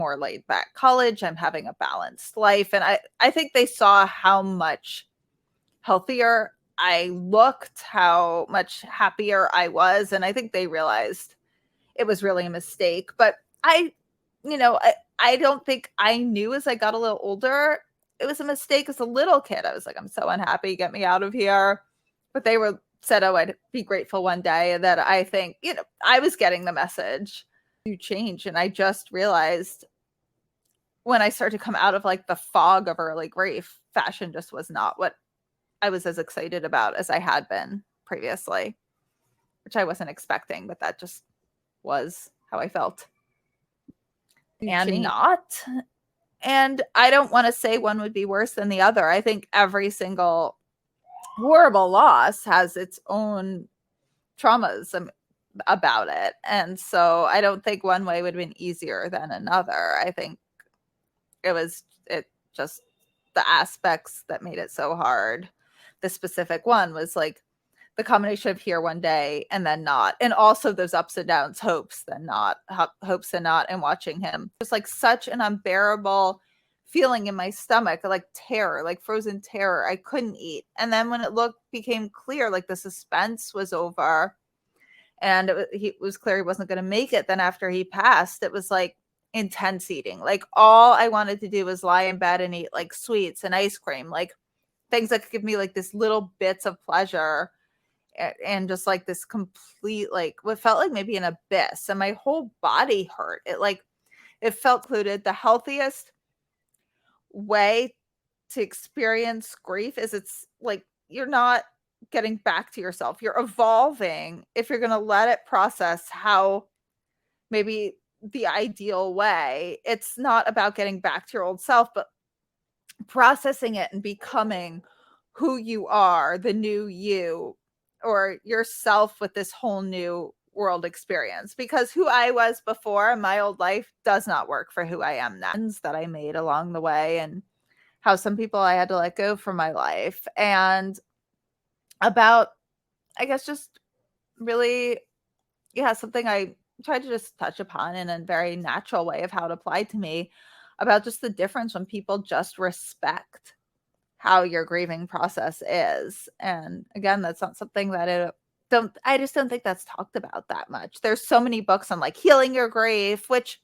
more laid back college. I'm having a balanced life. And I think they saw how much healthier I looked, how much happier I was. And I think they realized it was really a mistake. But I don't think I knew as I got a little older, it was a mistake. As a little kid, I was like, I'm so unhappy, get me out of here. But they said, oh, I'd be grateful one day that I think, I was getting the message to change. And I just realized when I started to come out of like the fog of early grief, fashion just was not what I was as excited about as I had been previously, which I wasn't expecting, but that just was how I felt. And not. And I don't want to say one would be worse than the other. I think every single horrible loss has its own traumas about it. And so I don't think one way would have been easier than another. I think it just the aspects that made it so hard. The specific one was like the combination of here one day and then not. And also those ups and downs, hopes and not, and watching him. Just like such an unbearable feeling in my stomach, like terror, like frozen terror. I couldn't eat. And then when it became clear, like the suspense was over and he was clear he wasn't going to make it. Then after he passed, it was like intense eating. Like all I wanted to do was lie in bed and eat like sweets and ice cream, like things that could give me like this little bits of pleasure and just like this complete, like what felt like maybe an abyss. And my whole body hurt. It felt polluted. The healthiest way to experience grief is it's like you're not getting back to yourself. You're evolving if you're going to let it process how maybe the ideal way. It's not about getting back to your old self, but processing it and becoming who you are, the new you, or yourself with this whole new world experience. Because who I was before in my old life does not work for who I am now. That I made along the way and how some people I had to let go from my life. And about, I guess, just really, something I tried to just touch upon in a very natural way of how it applied to me, about just the difference when people just respect how your grieving process is. And again, that's not something that I just don't think that's talked about that much. There's so many books on like healing your grief, which